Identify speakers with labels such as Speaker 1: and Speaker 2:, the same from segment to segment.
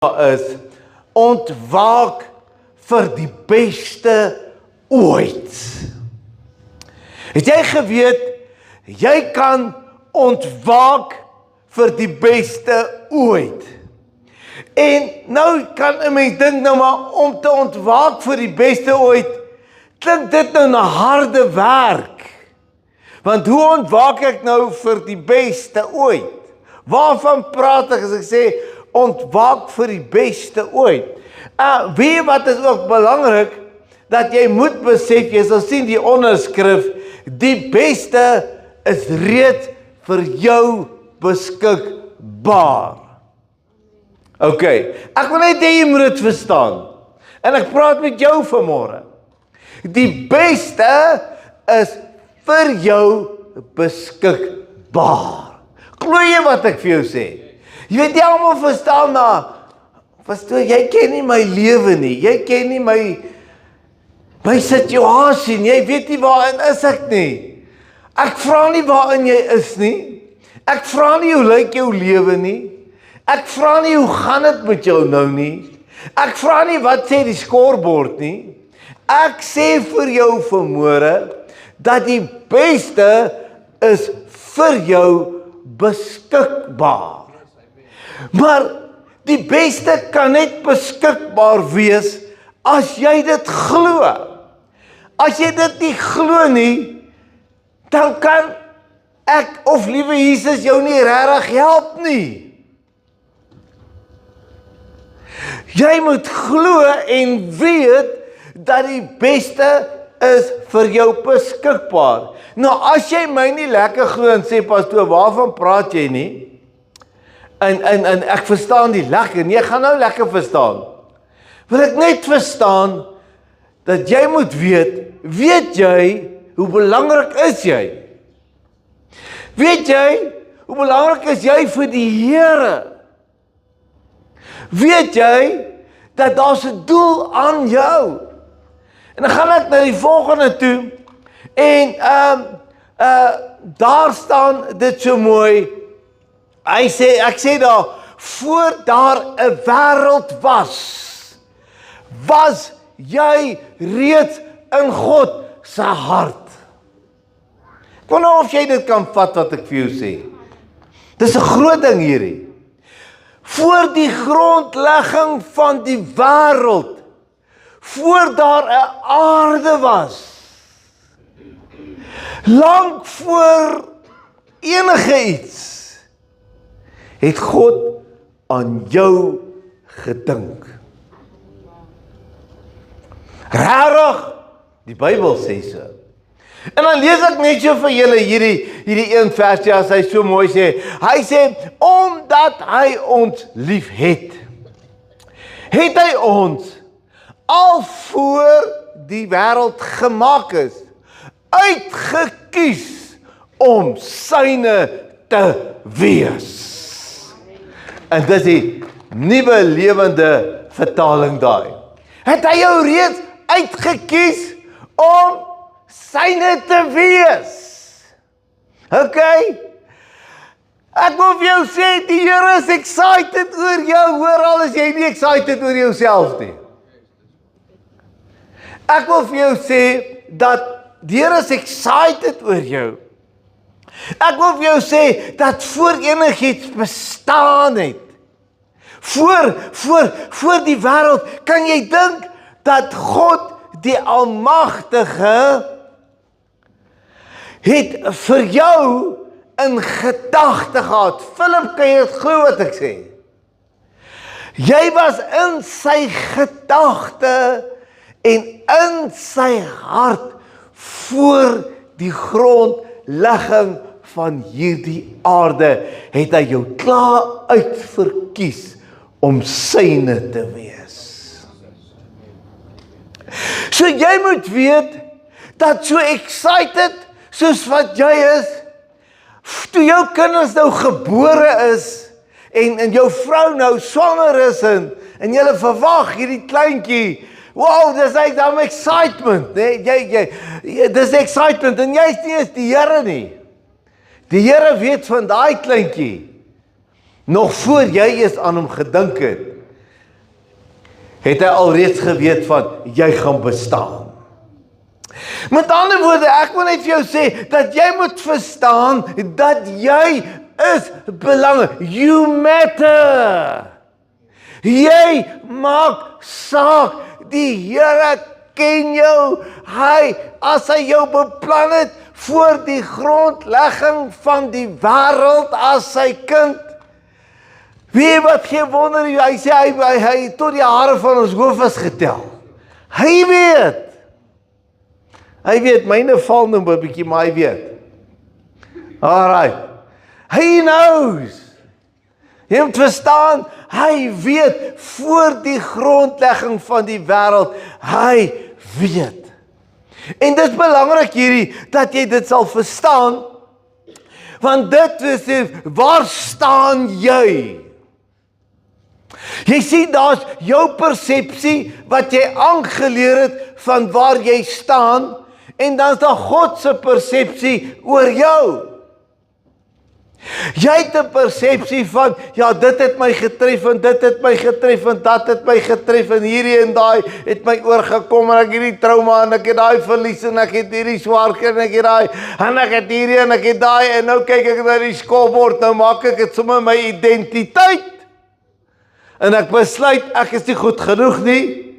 Speaker 1: is ontwaak vir die beste ooit. Het jy geweet, jy kan ontwaak vir die beste ooit. En nou kan 'n mens dink nou maar om te ontwaak vir die beste ooit, klink dit nou na harde werk. Want hoe ontwaak ek nou vir die beste ooit? Waarvan praat ek as ek sê ontwaak vir die beste ooit? Weet jy wat is ook belangrik? Dat jy moet besef, jy sal sien die onderskrif, die beste is reeds vir jou beskikbaar. OK, ek wil net hê jy moet dit verstaan. En ek praat met jou vanmôre. Die beste is vir jou beskikbaar. Glo jy wat ek vir jou sê? Jy weet jy almal verstaan verstaan, jy ken nie my lewe nie, jy ken nie my situasie nie, jy weet nie waarin is ek nie. Ek vra nie waarin jy is nie, ek vra nie hoe lyk jou lewe nie, ek vra nie hoe gaan dit met jou nou nie, ek vra nie wat sê die skoorbord nie, ek sê vir jou vanmôre, dat die beste is vir jou beskikbaar. Maar die beste kan net beskikbaar wees as jy dit glo. As jy dit nie glo nie, dan kan ek of liewe Jesus jou nie regtig help nie. Jy moet glo en weet dat die beste is vir jou beskikbaar. Nou as jy my nie lekker glo en sê pastoor, waarvan praat jy nie? En ek verstaan die lekker, nee, ek gaan nou lekker verstaan. Wil ek net verstaan, dat jy moet weet jy, hoe belangrik is jy? Weet jy, hoe belangrik is jy vir die Here? Weet jy, dat daar's 'n doel aan jou? En dan gaan ek na die volgende toe, en daar staan dit so mooi, ek sê daar, voor daar 'n wêreld was jy reeds in God se hart. Ek wonder of jy dit kan vat wat ek vir jou sê. Dis 'n groot ding hierdie. Voor die grondlegging van die wêreld, voor daar 'n aarde was, lank voor enige iets, het God aan jou gedink. Rarig, die Bybel sê so. En dan lees ek net so vir julle hierdie een versie as hy so mooi sê. Hy sê, omdat hy ons lief het hy ons al voor die wêreld gemaak is, uitgekies om syne te wees. En dis die nuwe lewende vertaling daai. Het hy jou reeds uitgekies om syne te wees? OK? Ek wil vir jou sê, die Here is excited oor jou, hoor al is jy nie excited oor jouself nie. Ek wil vir jou sê, dat die Here is excited oor jou. Ek wil vir jou sê, dat voor enigiets bestaan het, voor die wêreld, kan jy dink, dat God die Almagtige het vir jou in gedagte gehad. Philip, kan jy dit glo wat ek sê? Jy was in sy gedagte en in sy hart voor die grondlegging van hierdie aarde het hy jou klaar uitverkies om syne te wees. So jy moet weet, dat so excited soos wat jy is, toe jou kinders nou gebore is, en jou vrou nou swanger is, en julle verwag hierdie kleintjie, wow, dis like dan excitement, nee? Dis excitement, en jy is nie eens die Here nie. Die Here weet van daai kleintjie, nog voor jy eens aan hom gedink het, het hy alreeds geweet van, jy gaan bestaan. Met ander woorde, ek wil net vir jou sê, dat jy moet verstaan, dat jy is belangrik. You matter. Jy maak saak. Die Here ken jou. As hy jou beplan het, voor die grondlegging van die wêreld as sy kind. Wie wat geen wonder, hy sê, hy tot die hare van ons hoof is getel. Hy weet. Hy weet, myne val nou 'n bietjie, maar hy weet. Alright. He knows. Jy moet verstaan, hy weet, voor die grondlegging van die wêreld, hy weet. En dit is belangrik hierdie, dat jy dit sal verstaan, want dit is, waar staan jy? Jy sien, daar's jou persepsie, wat jy aangeleer het, van waar jy staan, en dan is daar God se persepsie oor jou. Jy het 'n persepsie van, ja, dit het my getref, en dit het my getref, en dat het my getref, en hierdie en daai het my oorgekom, en ek het die trauma, en ek het daai verlies, en ek het hierdie swaar kry, en ek het daai, en ek het hierdie, en ek het daai, en nou kyk ek na die skopbord, nou maak ek het sommer my identiteit, en ek besluit, ek is nie goed genoeg nie,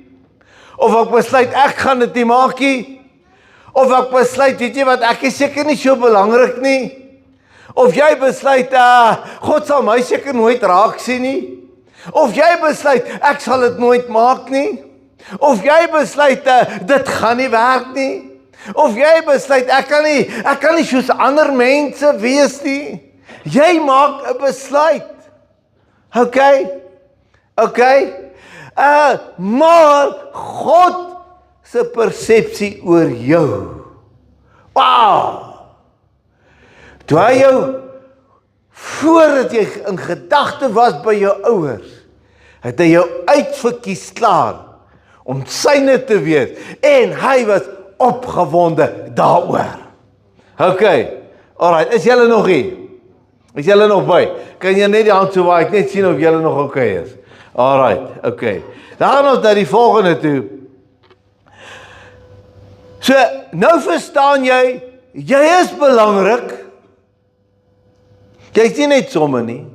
Speaker 1: of ek besluit, ek gaan dit nie maak nie, of ek besluit, weet jy wat, ek is seker nie so belangrik nie, of jy besluit, God sal my seker nooit raak sien nie, of jy besluit, ek sal dit nooit maak nie, of jy besluit, dit gaan nie werk nie, of jy besluit, ek kan nie soos ander mense wees nie, jy maak 'n besluit, okay, maar God se persepsie oor jou, wow, toe hy jou, voordat jy in gedagte was by jou ouers, het hy jou uitverkies klaar, om syne te wees, en hy was opgewonde daaroor. Okay, alright, is julle nog hier? Is julle nog by? Kan jy net die hand so waai, ek net sien of julle nog okay is? Alright, okay. Dan gaan ons na die volgende toe. So, nou verstaan jy is belangrik, jy is nie net somme nie.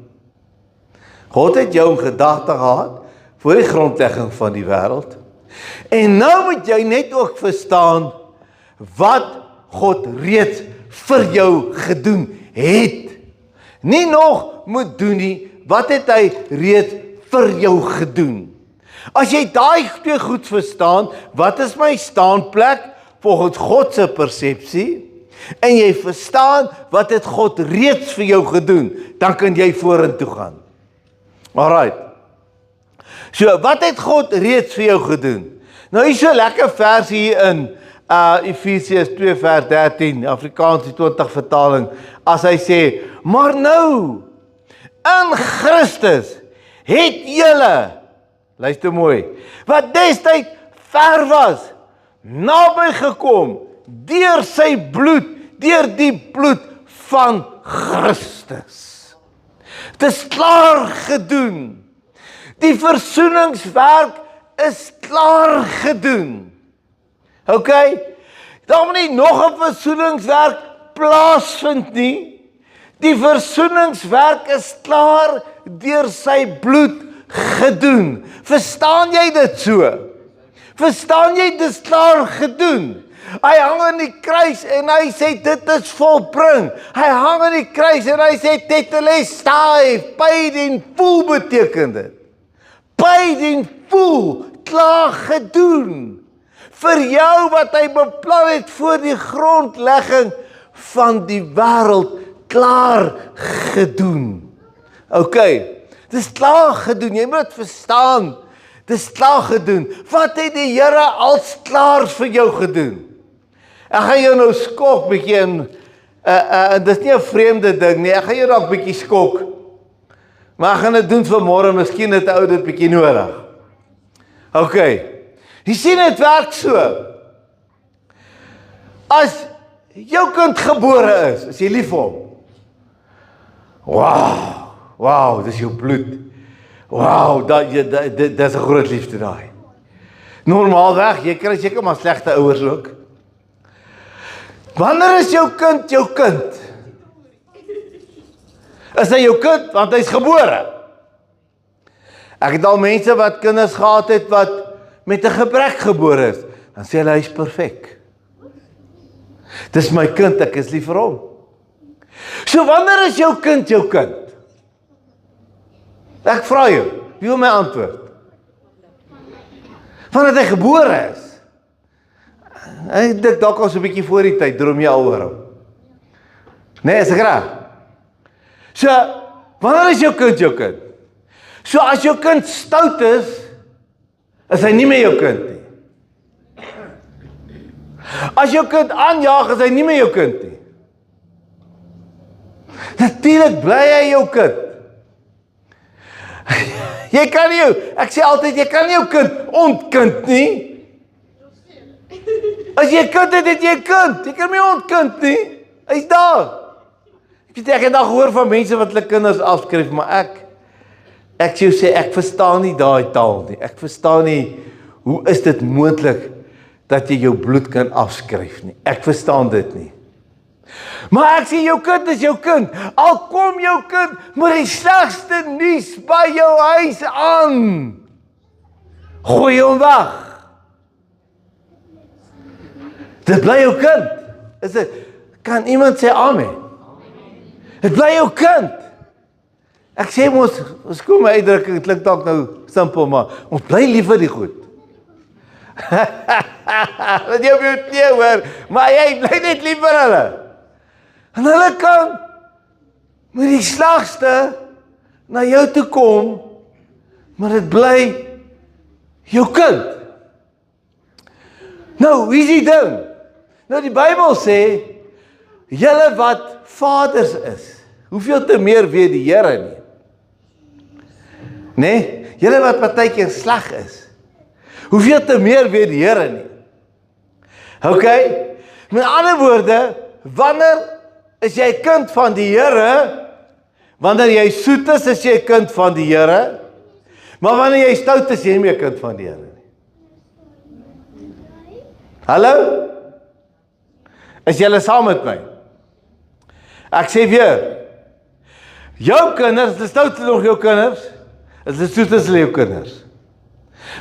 Speaker 1: God het jou in gedagte gehad, voor die grondlegging van die wêreld, en nou moet jy net ook verstaan, wat God reeds vir jou gedoen het. Nie nog moet doen nie, wat het hy reeds vir jou gedoen. As jy daai twee goed verstaan, wat is my staanplek, volgens God se persepsie, en jy verstaan, wat het God reeds vir jou gedoen, dan kan jy vorentoe gaan. Alright. So, wat het God reeds vir jou gedoen? Nou, hier is so lekker vers hier in Efesiërs 2 vers 13, Afrikaans die 20 vertaling, as hy sê, maar nou, in Christus, het julle, luister mooi, wat destyd ver was, naby gekom, deur sy bloed, deur die bloed van Christus. Het is klaar gedoen. Die versoeningswerk is klaar gedoen. Okay? Daar moet nie nog 'n versoeningswerk plaasvind nie. Die versoeningswerk is klaar deur sy bloed gedoen. Verstaan jy dit so? Verstaan jy, dit is klaar gedoen. Hy hang aan die kruis en hy sê dit is volbring. Hy hang aan die kruis en hy sê tetelestai, paid in full beteken dit. Paid in full, klaar gedoen. Vir jou wat hy beplan het voor die grondlegging van die wêreld, klaar gedoen. Okay, dit is klaar gedoen, jy moet verstaan. Dit is klaar gedoen. Wat het die Here als klaar vir jou gedoen? Ek gaan jou nou skok bietjie in, dit is nie 'n vreemde ding nie, ek gaan jou dalk bietjie skok. Maar ek gaan dit doen vanmôre, miskien het 'n ou dit bietjie nodig. Okay, jy sien dit werk so. As jou kind gebore is jy lief vir hom? Wow, dis jou bloed. Wow, dit is 'n groot liefde daai. Normaalweg, jy kry seker maar slegte ouers ook. Wanneer is jou kind jou kind? Is hy jou kind, want hy is gebore? Ek het al mense wat kinders gehad het wat met 'n gebrek gebore is, dan sê hulle hy is perfek. Dis my kind, ek is lief vir hom. So wanneer is jou kind jou kind? Ek vra jou, wie wil my antwoord? Vandat hy gebore is. Ek dink dalk al so 'n bietjie voor die tyd, droom jy al oor hom. Nee, is ek reg? So, wanneer is jou kind jou kind? So as jou kind stout is hy nie meer jou kind nie. As jou kind aanjaag, is hy nie meer jou kind nie. Natuurlik bly hy jou kind. Jy kan nie, ek sê altyd, jy kan nie jou kind ontkind nie. As jy kind het, het jy kind. Jy kan nie ontkind nie. Hy's daar. Ek het al gehoor van mense wat hulle kinders afskryf, maar ek sê, ek verstaan nie daai taal nie. Ek verstaan nie, hoe is dit moontlik dat jy jou bloed kan afskryf nie. Ek verstaan dit nie. Maar ek sê, jou kind is jou kind. Al kom jou kind met die slegste nuus by jou huis aan. Gooi hom weg. Dit bly jou kind. Is dit, kan iemand sê amen? Dit bly jou kind. Ek sê ons kom my uitdrukking, klink dalk nou simpel, maar ons bly lief vir die goed. Wat jy op jou tee hoor, maar jy bly net lief vir hulle. En hulle kan met die slegste na jou toe kom, maar dit bly jou kind. Nou, wie is die ding? Nou die Bybel sê, julle wat vaders is, hoeveel te meer weet die Here nie? Nee, julle wat partykeer sleg is, hoeveel te meer weet die Here nie? Okay? Met ander woorde, wanneer is jy kind van die Here? Wanneer jy soet is jy kind van die Here? Maar wanneer jy stout is jy nie meer kind van die Here nie. Hallo? Is julle saam met my? Ek sê weer, jou kinders, is stout nog jou kinders? Is dit soet is jou kinders?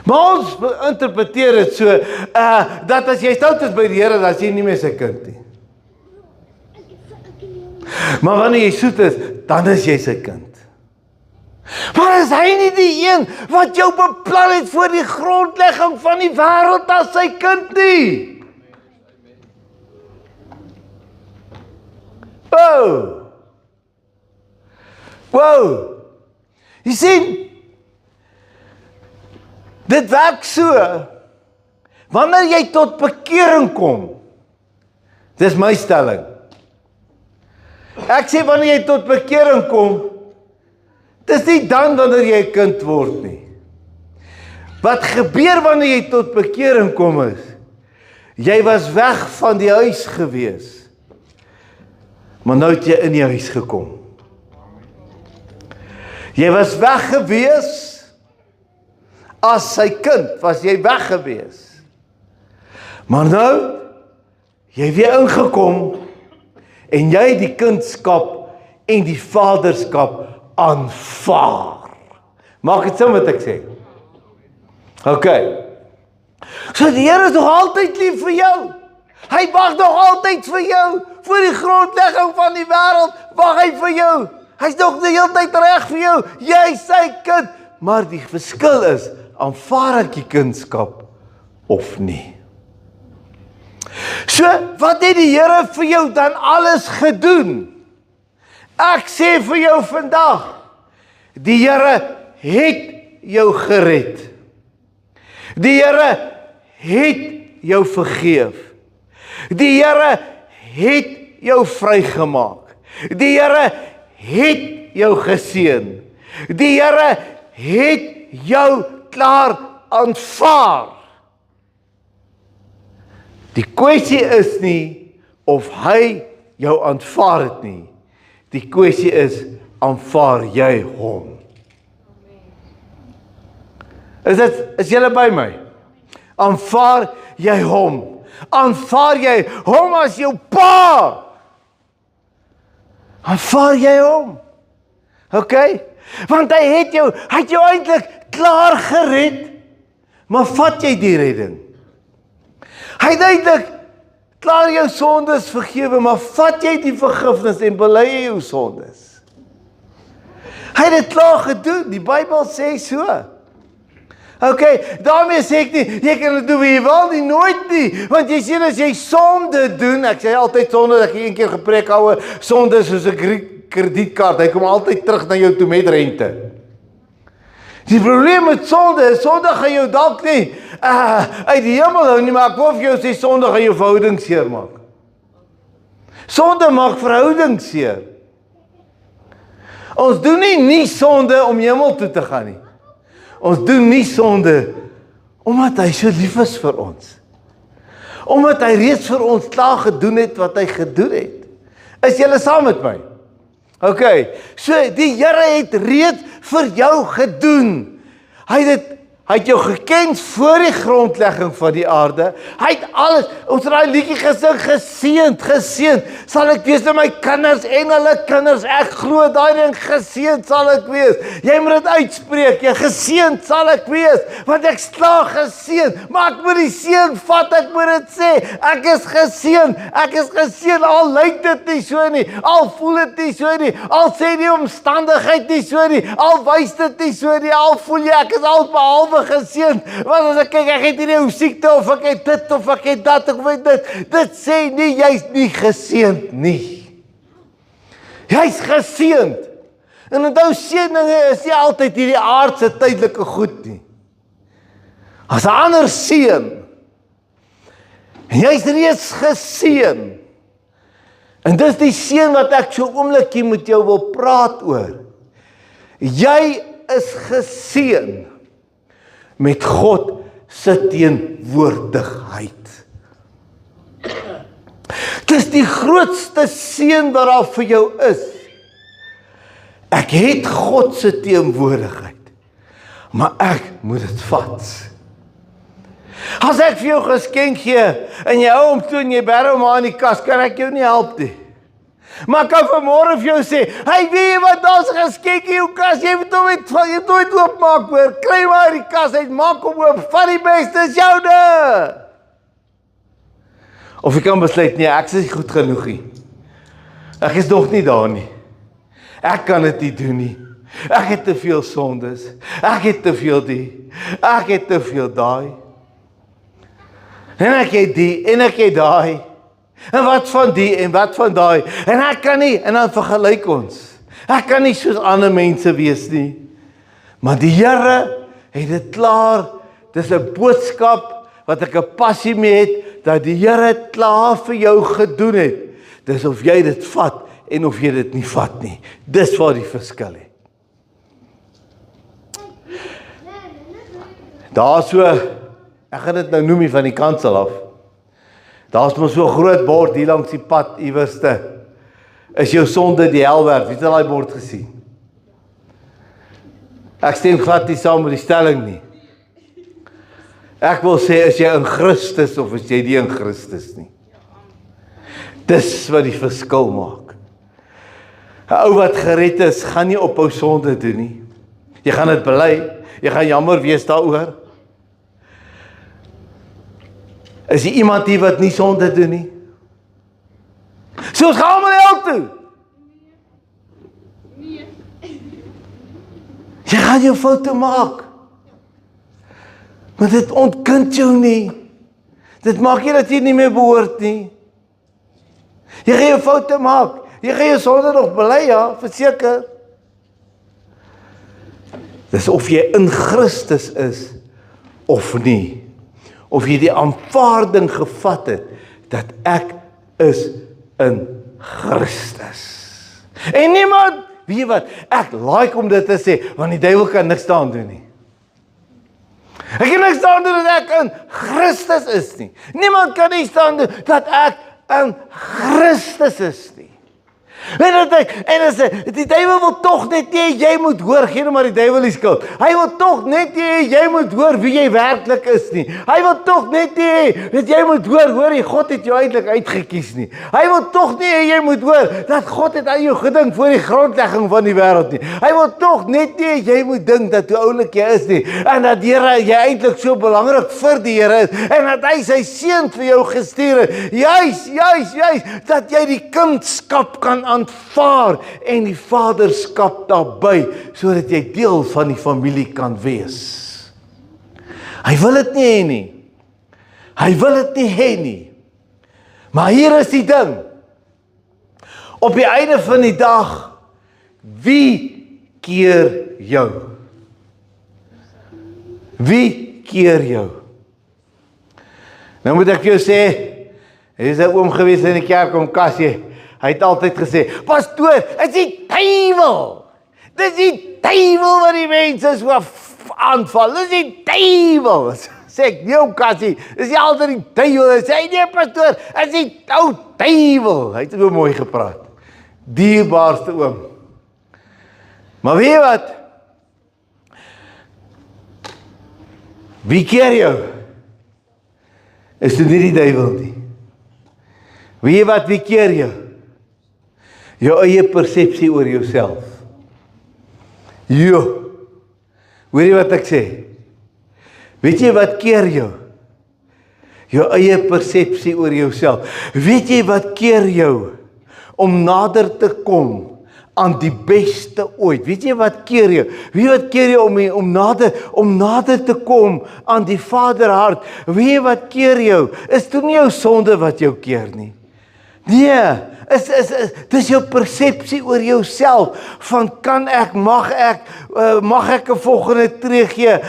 Speaker 1: Maar ons interpreteer dit so, dat as jy stout is by die Here, dan is jy nie meer sy kind nie. Maar wanneer jy soet is, dan is jy sy kind. Maar is hy nie die een wat jou beplan het voor die grondlegging van die wêreld as sy kind nie? Wow. Jy sien, dit werk so, wanneer jy tot bekering kom, dis my stelling. Ek sê wanneer jy tot bekering kom, dis nie dan wanneer jy 'n kind word nie. Wat gebeur wanneer jy tot bekering kom is, jy was weg van die huis gewees, maar nou het jy in die huis gekom. Jy was weg gewees, as sy kind was jy weg gewees. Maar nou, jy weer ingekom, en jy die kindskap en die vaderskap aanvaar. Maak dit sin wat ek sê? Okay. So die Here is nog altyd lief vir jou. Hy wag nog altyd vir jou. Voor die grondlegging van die wêreld wag hy vir jou. Hy's nog die hele tyd reg vir jou. Jy sy kind. Maar die verskil is, aanvaar ek die kindskap of nie? So, wat het die Here vir jou dan alles gedoen? Ek sê vir jou vandag, die Here het jou gered. Die Here het jou vergeef. Die Here het jou vrygemaak. Die Here het jou geseën. Die Here het jou klaar aanvaar. Die kwessie is nie of hy jou aanvaar het nie. Die kwessie is, aanvaar jy hom? Is julle by my? Aanvaar jy hom. Aanvaar jy hom as jou pa. Aanvaar jy hom. Okay? Want hy het jou eintlik klaar gered. Maar vat jy die redding? Hy het eintlik klaar jou sondes vergewe, maar vat jy die vergifnis en bely jy jou sondes? Hy het dit klaar gedoen, die Bybel sê so. Okay, daarmee sê ek nie, jy kan dit doen wie jy wil nie, nooit nie, want jy sien as jy sonde doen, ek sê altyd sonde, ek het een keer gepreek oor sonde soos 'n kredietkaart, hy kom altyd terug na jou toe met rente. Die probleem met sonde is, sonde gaan jou dalk nie uit die hemel hou nie, maar ek wil vir jou sê, sonde gaan jou verhouding seer maak. Sonde maak verhouding seer. Ons doen nie sonde om hemel toe te gaan nie. Ons doen nie sonde omdat hy so lief is vir ons. Omdat hy reeds vir ons klaar gedoen het wat hy gedoen het. Is julle saam met my? Okay, so die Here het reeds vir jou gedoen. Hy het jou geken voor die grondlegging van die aarde. Hy het alles, ons het daai liedjie gesing, geseënd, sal ek wees met my kinders en hulle kinders, ek glo daai ding, geseënd sal ek wees. Jy moet dit uitspreek, jy geseënd sal ek wees, want ek slaag geseënd, maar ek moet die seën vat, ek moet dit sê, ek is geseënd, al lyk dit nie so nie, al voel dit nie so nie, al sê die omstandigheid nie so nie, al wys dit nie so nie, al voel jy, ek is al behalwe geseënd, want as ek kyk, ek het hierdie siekte, of ek het dit, of ek het dat, ek weet dit sê nie, jy's nie geseënd nie. Jy's geseënd. En onthou, seëninge is nie altyd hierdie aardse tydelike goed nie. As 'n ander seën, en jy's reeds geseën, en dis die seën wat ek so oomblikie met jou wil praat oor. Jy is geseën met God se teenwoordigheid. Dis die grootste seën wat daar vir jou is. Ek het God se teenwoordigheid, maar ek moet dit vat. As ek vir jou geskenk gee, en jy hou hom toe en jy bære hom aan die kas, kan ek jou nie help nie. Maar ek kan vanmôre vir jou sê, hey, weet jy wat, daar's 'n geskenk in jou kas, jy moet nooit oopmaak hoor, kry maar die kas uit, maak hom oop, vat die beste, is joune. Of jy kan besluit, nee, ek is nie goed genoeg nie. Ek is nog nie daar nie. Ek kan dit nie doen nie. Ek het te veel sondes, ek het te veel die, ek het te veel daai. En ek het die, en ek het daai. En wat van die, en wat van daai. En ek kan nie, en dan vergelyk ons. Ek kan nie soos ander mense wees nie. Maar die Here het dit klaar, dis 'n boodskap, wat ek 'n passie mee het, dat die Here het klaar vir jou gedoen het. Dis of jy dit vat, en of jy dit nie vat nie. Dis waar die verskil het. Daar so, ek gaan dit nou noem hier van die kansel af. Daar's mos so 'n groot bord hier langs die pad iewerste. Is jou sonde die hel werd? Wie het daai bord gesien? Ek stem glad nie saam met die stelling nie. Ek wil sê, is jy in Christus of is jy nie in Christus nie? Dis wat die verskil maak. 'n Ou wat gered is, gaan nie ophou sonde doen nie. Jy gaan dit bely, jy gaan jammer wees daaroor. Is jy iemand hier wat nie sonde doen nie? So ons gaan almal hel toe. Nee. Jy gaan jou foute maak. Maar dit ontkind jou nie. Dit maak nie dat jy nie meer behoort nie. Jy gaan jou foute maak. Jy gaan jou sonde nog bely, ja, verseker. Dis of jy in Christus is of nie. Of jy die aanvaarding gevat het dat ek is in Christus. En niemand, weet jy wat, ek like om dit te sê, want die duiwel kan niks daaraan doen nie. Ek kan niks daaraan doen dat ek in Christus is nie. Niemand kan niks daaraan doen dat ek in Christus is nie. En die duiwel wil tog net nie, jy moet hoor, gee nou maar die duiwel die skuld. Hy wil tog net nie, jy moet hoor wie jy werklik is nie. Hy wil tog net nie, dat jy moet hoor jy, God het jou eintlik uitgekies nie. Hy wil tog nie, jy moet hoor, dat God het aan jou gedink voor die grondlegging van die wêreld nie. Hy wil tog net nie, jy moet dink dat hoe oulik jy is nie, en dat Here, jy eintlik so belangrik vir die Here is, en dat hy sy seun vir jou gestuur het, juis, dat jy die kindskap kan aanvaar, en die vaderskap daarbey, sodat jy deel van die familie kan wees. Hy wil dit nie hê nie. Hy wil dit nie hê nie. Maar hier is die ding. Op die einde van die dag, wie keer jou? Wie keer jou? Nou moet ek jou sê, hy is 'n oom gewees in die kerk om Cassie. Hy het altyd gesê, pastoor, is die duiwel. Dis die duiwel wat die mense so aanval. Dis die duiwel. Sê ek, nee, Cassie, is nie altyd die duiwel. Sê hy, nee, pastoor, is die ou duiwel. Hy het so mooi gepraat. Dierbaarste oom. Maar weet jy wat? Wie keer jou? Is dit nie die duiwel nie? Weet jy wat, wie keer jou? Jou eie persepsie oor jouself. Hoor jy wat ek sê? Weet jy wat keer jou? Jou eie persepsie oor jouself. Weet jy wat keer jou? Om nader te kom aan die beste ooit. Weet jy wat keer jou? Weet jy wat keer jou om nader te kom aan die Vaderhart? Weet jy wat keer jou? Is dit nie jou sonde wat jou keer nie? Nee, dis jou persepsie oor jouself, van mag ek 'n volgende tree gee,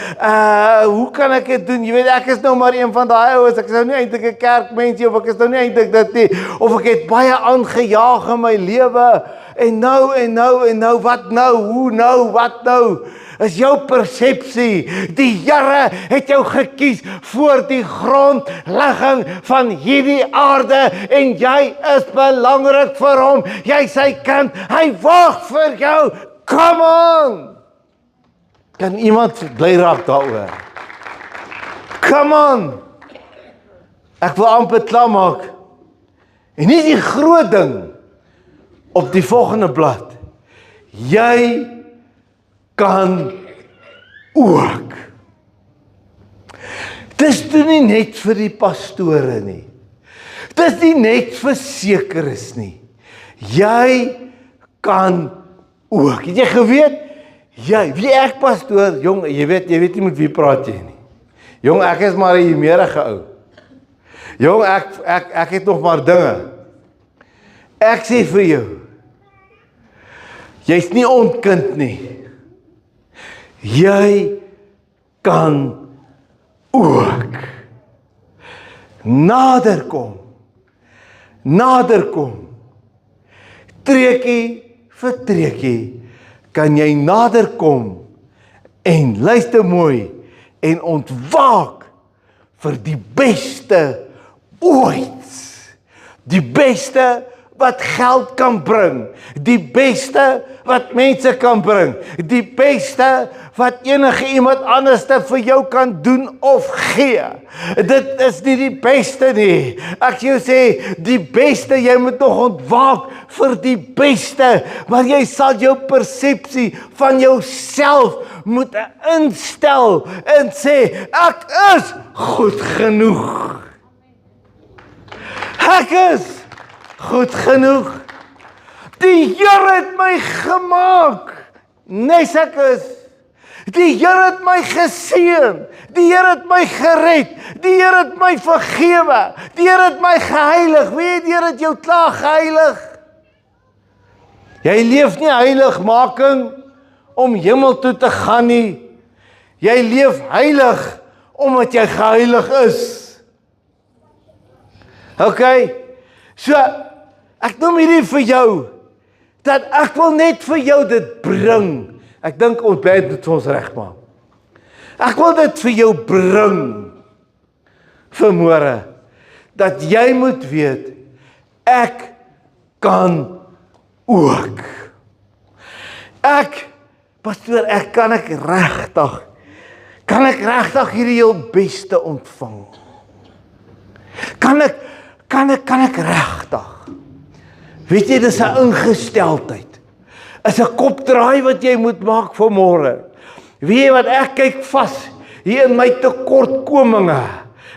Speaker 1: hoe kan ek dit doen, jy weet, ek is nou maar een van daai ouens, ek is nou nie eintlik 'n kerkmensie, of ek is nou nie eintlik dit nie, of ek het baie aangejaag in my lewe, en nou, wat nou, hoe nou, wat nou, is jou persepsie. Die Here het jou gekies voor die grondlegging van hierdie aarde, en jy is belangrik vir hom. Jy sy kind, hy wag vir jou. Come on! Kan iemand bly raak daaroor? Come on! Ek wil amper klaar maak. En nie die groot ding op die volgende blad. Jy kan ook. Dis nie net vir die pastore nie. Dis nie net vir sekeres nie. Jy kan ook. Het jy geweet? Wie ek pastoor, jong, jy weet nie met wie praat jy nie. Jong, ek is maar 'n humerige ou. Jong, ek het nog maar dinge. Ek sê vir jou, jy's nie onkind nie. Jy kan ook naderkom. Treukie vir treukie kan jy naderkom en luister mooi en ontwaak vir die beste ooit. Die beste wat geld kan bring, die beste wat mense kan bring, die beste wat enige iemand anders vir jou kan doen of gee. Dit is nie die beste nie. Ek jou sê, die beste, jy moet nog ontwaak vir die beste, maar jy sal jou persepsie van jouself moet instel en sê, ek is goed genoeg. Ek is goed genoeg. Die Here het my gemaak, nes ek is. Die Here het my geseën. Die Here het my gered. Die Here het my vergewe. Die Here het my geheilig. Weet die Here het jou klaar geheilig. Jy leef nie heiligmaking om hemel toe te gaan nie. Jy leef heilig omdat jy geheilig is. Okay? So, ek noem hierdie vir jou, dat ek wil net vir jou dit bring. Ek dink ons bid dit ons regmaak. Ek wil dit vir jou bring, vanmôre, dat jy moet weet, ek kan ook. Pastoor, kan ek regtig hierdie heel beste ontvang? Kan ek regtig? Weet jy, dis 'n ingesteldheid. Is 'n kopdraai wat jy moet maak vir môre. Weet jy wat, ek kyk vas hier in my tekortkominge.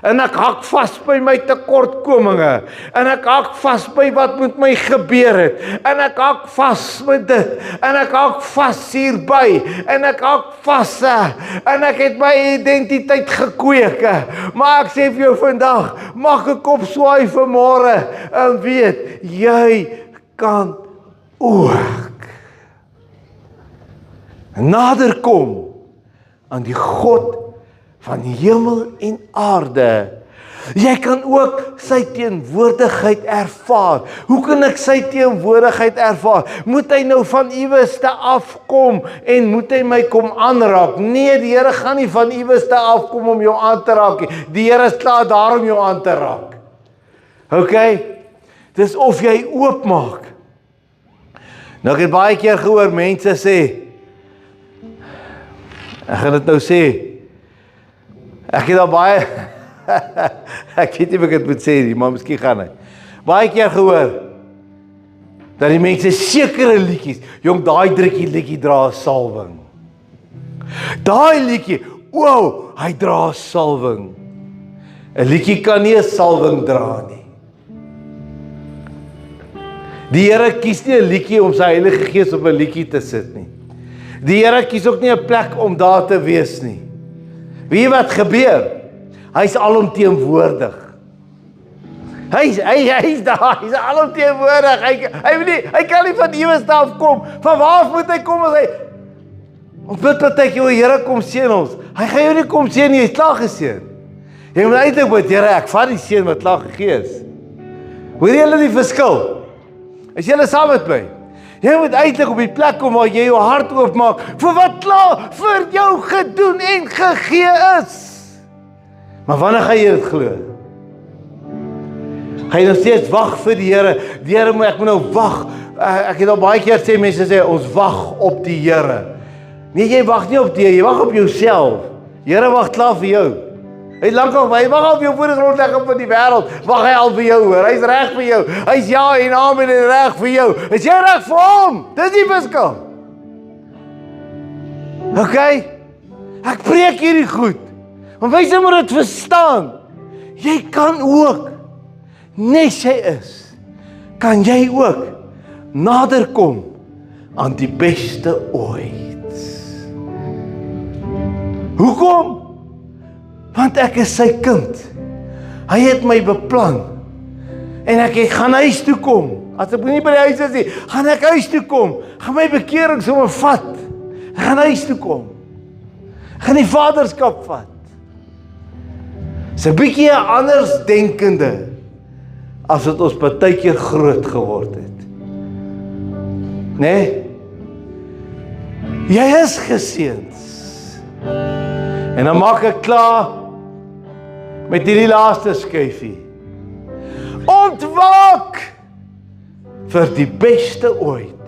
Speaker 1: En ek hak vas by my tekortkominge. En ek hak vas by wat met my gebeur het. En ek hak vas met dit. En ek hak vas hierby. En ek hak vas. En ek het my identiteit gekweek. Maar ek sê vir jou vandag, mag 'n kop swaai vir môre. En weet, jy kan ook nader kom aan die God van hemel en aarde. Jy kan ook sy teenwoordigheid ervaar. Hoe kan ek sy teenwoordigheid ervaar? Moet hy nou van iewers te afkom en moet hy my kom aanraak? Nee, die Here gaan nie van iewers te afkom om jou aan te raak nie. Die Here is klaar daar om jou aan te raak. OK? Dis of jy oopmaak. Nou ek het baie keer gehoor mense sê, ek gaan dit nou sê, ek het al baie, ek weet nie of ek dit moet sê nie, maar miskien gaan hy. Baie keer gehoor, dat die mense sekere liedjies, jong, daai liedjie dra salwing. Daai liedjie, wow, hy dra salwing. 'n liedjie kan nie 'n salwing dra nie. Die Here kies nie 'n liedjie om sy Heilige Gees op 'n liedjie te sit nie. Die Here kies ook nie 'n plek om daar te wees nie. Weet jy wat gebeur? Hy's alomteenwoordig. Hy's daar, hy's alomteenwoordig. Hy kan nie van iewers af kom. Van waar moet hy kom as hy? Ons bid dat jy, Here, kom seën ons. Hy gaan jou nie kom seën nie, hy's klaar geseën. Jy moet eintlik bid, Here, ek vat die seën wat klaar gegee is. Hoor jy die verskil? Is jy saam met my? Jy moet eintlik op die plek kom waar jy jou hart oopmaak vir wat klaar vir jou gedoen en gegee is. Maar wanneer gaan jy dit glo? Gaan jy nog steeds wag vir die Here? Die Here ek moet nou wag. Ek het al baie keer sê, mense sê, ons wag op die Here. Nee, jy wag nie op die Here, jy wag op jouself. Die Here wag klaar vir jou. Hy wag al op jou voedingsgrondleg op in die wêreld. Wag hy al vir jou, hoor. Hy's reg vir jou. Hy's ja en amen en reg vir jou. Is jy reg vir hom? Dis die verskil. OK? Ek preek hierdie goed. Want wys jy moet dit verstaan. Jy kan ook, nes jy is, kan jy ook nader kom aan die beste ooit. Hoekom? Want ek is sy kind. Hy het my beplan. En ek gaan huis toe kom. As ek nie by die huis is nie, gaan ek huis toe kom. Gaan my bekering sommer vat. Ek gaan huis toe kom. Ek gaan die vaderskap vat. Dis 'n bietjie anders denkende as wat ons partykeer groot geword het. Nee? Jy is geseënd. En dan maak ek klaar met hierdie laaste skyfie. Ontwaak vir die beste ooit.